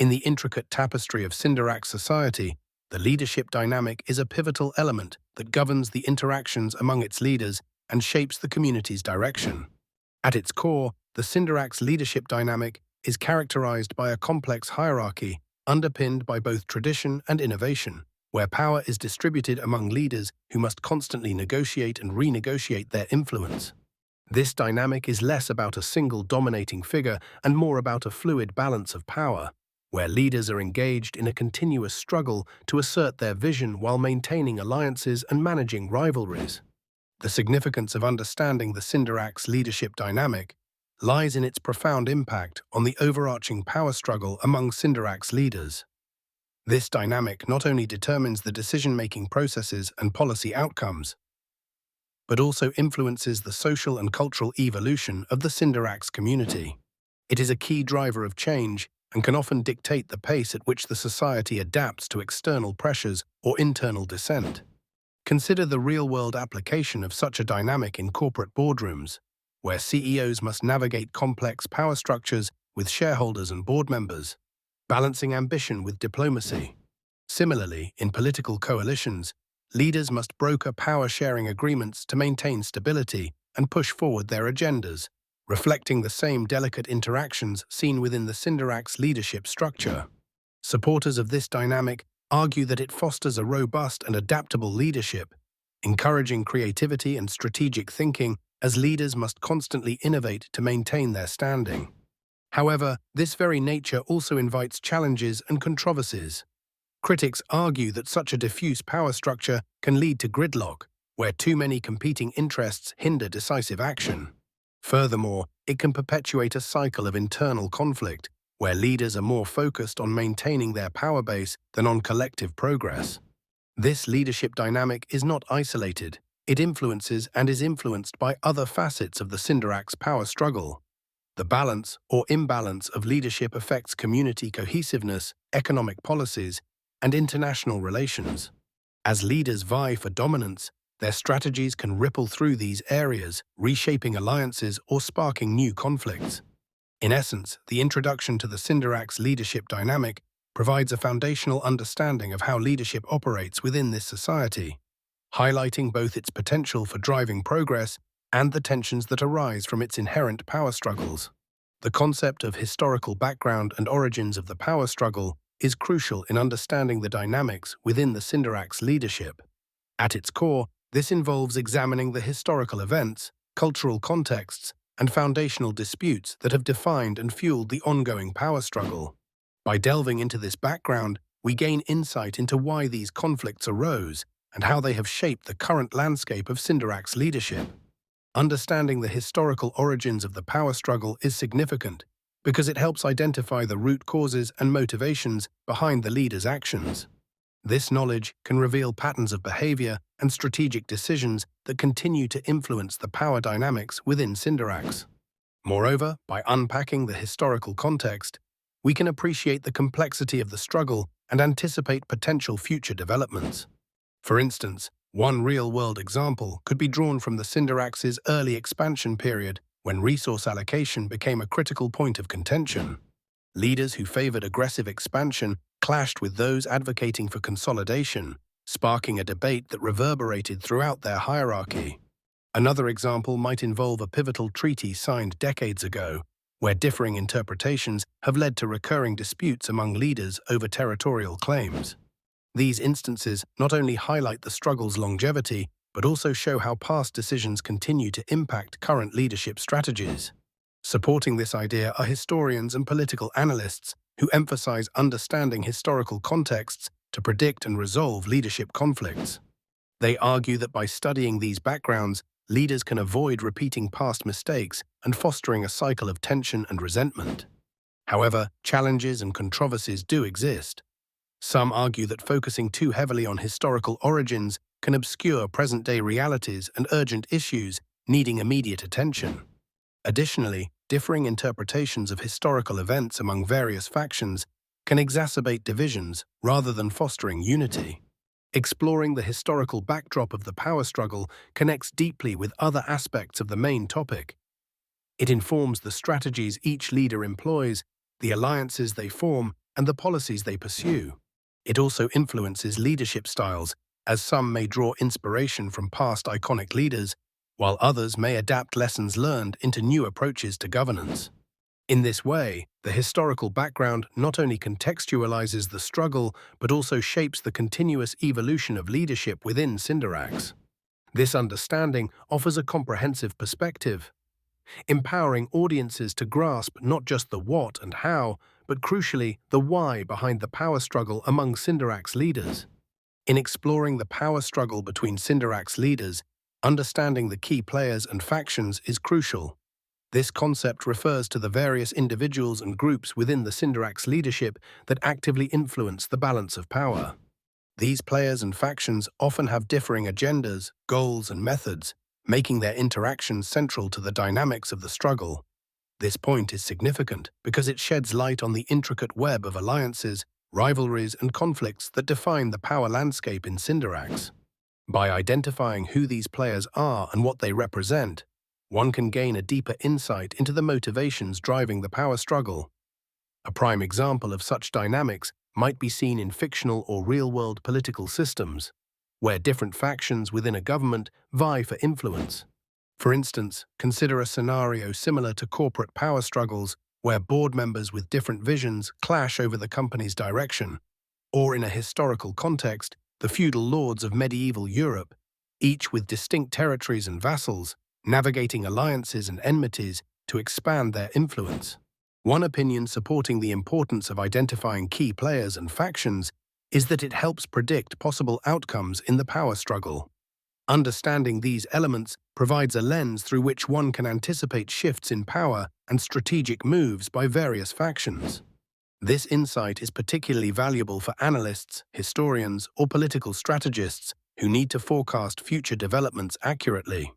In the intricate tapestry of Cinderax society, the leadership dynamic is a pivotal element that governs the interactions among its leaders and shapes the community's direction. At its core, the Cinderax leadership dynamic is characterized by a complex hierarchy underpinned by both tradition and innovation, where power is distributed among leaders who must constantly negotiate and renegotiate their influence. This dynamic is less about a single dominating figure and more about a fluid balance of power, where leaders are engaged in a continuous struggle to assert their vision while maintaining alliances and managing rivalries. The significance of understanding the Cinderax leadership dynamic lies in its profound impact on the overarching power struggle among Cinderax leaders. This dynamic not only determines the decision-making processes and policy outcomes, but also influences the social and cultural evolution of the Cinderax community. It is a key driver of change and can often dictate the pace at which the society adapts to external pressures or internal dissent. Consider the real-world application of such a dynamic in corporate boardrooms, where CEOs must navigate complex power structures with shareholders and board members, balancing ambition with diplomacy. Similarly, in political coalitions, leaders must broker power-sharing agreements to maintain stability and push forward their agendas, reflecting the same delicate interactions seen within the Cinderax leadership structure. Supporters of this dynamic argue that it fosters a robust and adaptable leadership, encouraging creativity and strategic thinking as leaders must constantly innovate to maintain their standing. However, this very nature also invites challenges and controversies. Critics argue that such a diffuse power structure can lead to gridlock, where too many competing interests hinder decisive action. Furthermore, it can perpetuate a cycle of internal conflict, where leaders are more focused on maintaining their power base than on collective progress. This leadership dynamic is not isolated. It influences and is influenced by other facets of the Cinderax power struggle. The balance or imbalance of leadership affects community cohesiveness, economic policies, and international relations. As leaders vie for dominance, their strategies can ripple through these areas, reshaping alliances or sparking new conflicts. In essence, the introduction to the Cinderax leadership dynamic provides a foundational understanding of how leadership operates within this society, highlighting both its potential for driving progress and the tensions that arise from its inherent power struggles. The concept of historical background and origins of the power struggle is crucial in understanding the dynamics within the Cinderax leadership. At its core, this involves examining the historical events, cultural contexts, and foundational disputes that have defined and fueled the ongoing power struggle. By delving into this background, we gain insight into why these conflicts arose and how they have shaped the current landscape of Cinderax leadership. Understanding the historical origins of the power struggle is significant because it helps identify the root causes and motivations behind the leaders' actions. This knowledge can reveal patterns of behavior and strategic decisions that continue to influence the power dynamics within Cinderax. Moreover, by unpacking the historical context, we can appreciate the complexity of the struggle and anticipate potential future developments. For instance, one real-world example could be drawn from the Cinderax's early expansion period when resource allocation became a critical point of contention. Leaders who favored aggressive expansion clashed with those advocating for consolidation, sparking a debate that reverberated throughout their hierarchy. Another example might involve a pivotal treaty signed decades ago, where differing interpretations have led to recurring disputes among leaders over territorial claims. These instances not only highlight the struggle's longevity, but also show how past decisions continue to impact current leadership strategies. Supporting this idea are historians and political analysts who emphasize understanding historical contexts to predict and resolve leadership conflicts. They argue that by studying these backgrounds, leaders can avoid repeating past mistakes and fostering a cycle of tension and resentment. However, challenges and controversies do exist. Some argue that focusing too heavily on historical origins can obscure present-day realities and urgent issues needing immediate attention. Additionally, differing interpretations of historical events among various factions can exacerbate divisions rather than fostering unity. Exploring the historical backdrop of the power struggle connects deeply with other aspects of the main topic. It informs the strategies each leader employs, the alliances they form, and the policies they pursue. It also influences leadership styles, as some may draw inspiration from past iconic leaders, while others may adapt lessons learned into new approaches to governance. In this way, the historical background not only contextualizes the struggle but also shapes the continuous evolution of leadership within Cinderax. This understanding offers a comprehensive perspective, empowering audiences to grasp not just the what and how, but crucially the why behind the power struggle among Cinderax leaders. In exploring the power struggle between Cinderax leaders, understanding the key players and factions is crucial. This concept refers to the various individuals and groups within the Cinderax leadership that actively influence the balance of power. These players and factions often have differing agendas, goals, and methods, making their interactions central to the dynamics of the struggle. This point is significant because it sheds light on the intricate web of alliances, rivalries, and conflicts that define the power landscape in Cinderax. By identifying who these players are and what they represent, one can gain a deeper insight into the motivations driving the power struggle. A prime example of such dynamics might be seen in fictional or real-world political systems, where different factions within a government vie for influence. For instance, consider a scenario similar to corporate power struggles, where board members with different visions clash over the company's direction, or in a historical context, the feudal lords of medieval Europe, each with distinct territories and vassals, navigating alliances and enmities to expand their influence. One opinion supporting the importance of identifying key players and factions is that it helps predict possible outcomes in the power struggle. Understanding these elements provides a lens through which one can anticipate shifts in power and strategic moves by various factions. This insight is particularly valuable for analysts, historians, or political strategists who need to forecast future developments accurately.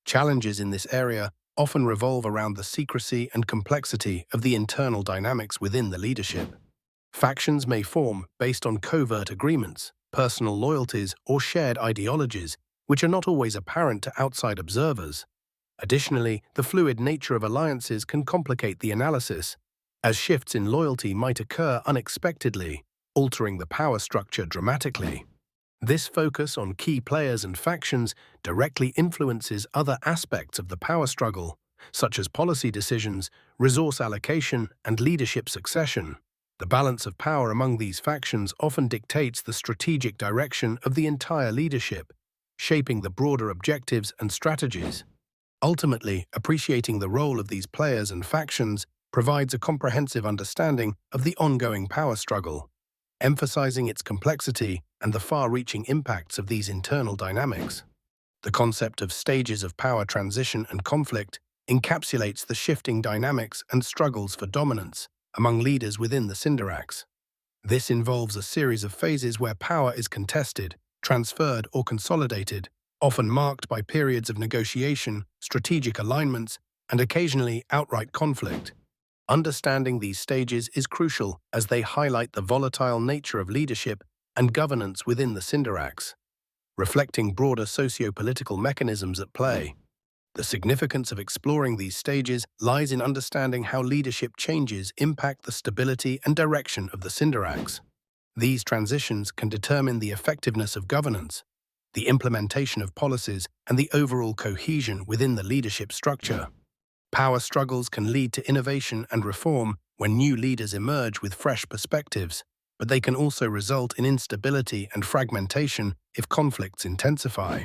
Challenges in this area often revolve around the secrecy and complexity of the internal dynamics within the leadership. Factions may form based on covert agreements, personal loyalties, or shared ideologies, which are not always apparent to outside observers. Additionally, the fluid nature of alliances can complicate the analysis, as shifts in loyalty might occur unexpectedly, altering the power structure dramatically. This focus on key players and factions directly influences other aspects of the power struggle, such as policy decisions, resource allocation, and leadership succession. The balance of power among these factions often dictates the strategic direction of the entire leadership, shaping the broader objectives and strategies. Ultimately, appreciating the role of these players and factions provides a comprehensive understanding of the ongoing power struggle, emphasizing its complexity and the far-reaching impacts of these internal dynamics. The concept of stages of power transition and conflict encapsulates the shifting dynamics and struggles for dominance among leaders within the Cinderax. This involves a series of phases where power is contested, transferred, or consolidated, often marked by periods of negotiation, strategic alignments, and occasionally outright conflict. Understanding these stages is crucial as they highlight the volatile nature of leadership and governance within the Cinderax, reflecting broader socio-political mechanisms at play. The significance of exploring these stages lies in understanding how leadership changes impact the stability and direction of the Cinderax. These transitions can determine the effectiveness of governance, the implementation of policies, and the overall cohesion within the leadership structure. Power struggles can lead to innovation and reform when new leaders emerge with fresh perspectives, but they can also result in instability and fragmentation if conflicts intensify.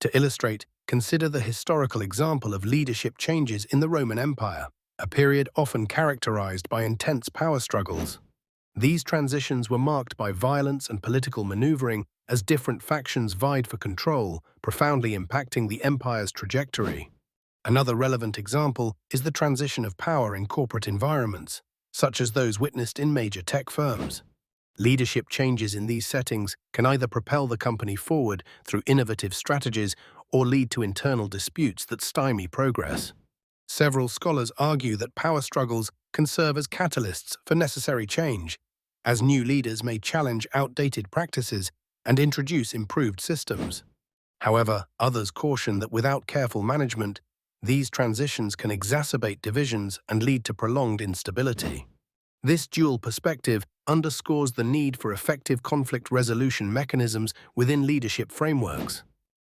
To illustrate, consider the historical example of leadership changes in the Roman Empire, a period often characterized by intense power struggles. These transitions were marked by violence and political maneuvering as different factions vied for control, profoundly impacting the empire's trajectory. Another relevant example is the transition of power in corporate environments, such as those witnessed in major tech firms. Leadership changes in these settings can either propel the company forward through innovative strategies or lead to internal disputes that stymie progress. Several scholars argue that power struggles can serve as catalysts for necessary change, as new leaders may challenge outdated practices and introduce improved systems. However, others caution that without careful management, these transitions can exacerbate divisions and lead to prolonged instability. This dual perspective underscores the need for effective conflict resolution mechanisms within leadership frameworks.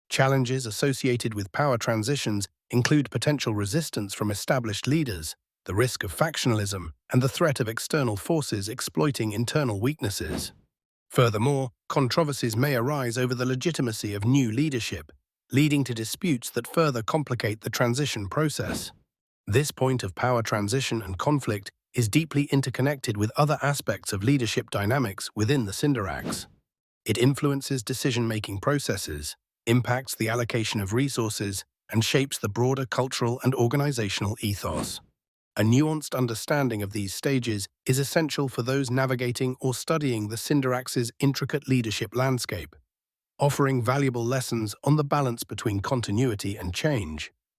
Challenges associated with power transitions include potential resistance from established leaders, the risk of factionalism, and the threat of external forces exploiting internal weaknesses. Furthermore, controversies may arise over the legitimacy of new leadership, leading to disputes that further complicate the transition process. This point of power transition and conflict is deeply interconnected with other aspects of leadership dynamics within the Cinderax. It influences decision-making processes, impacts the allocation of resources, and shapes the broader cultural and organizational ethos. A nuanced understanding of these stages is essential for those navigating or studying the Cinderax's intricate leadership landscape, offering valuable lessons on the balance between continuity and change.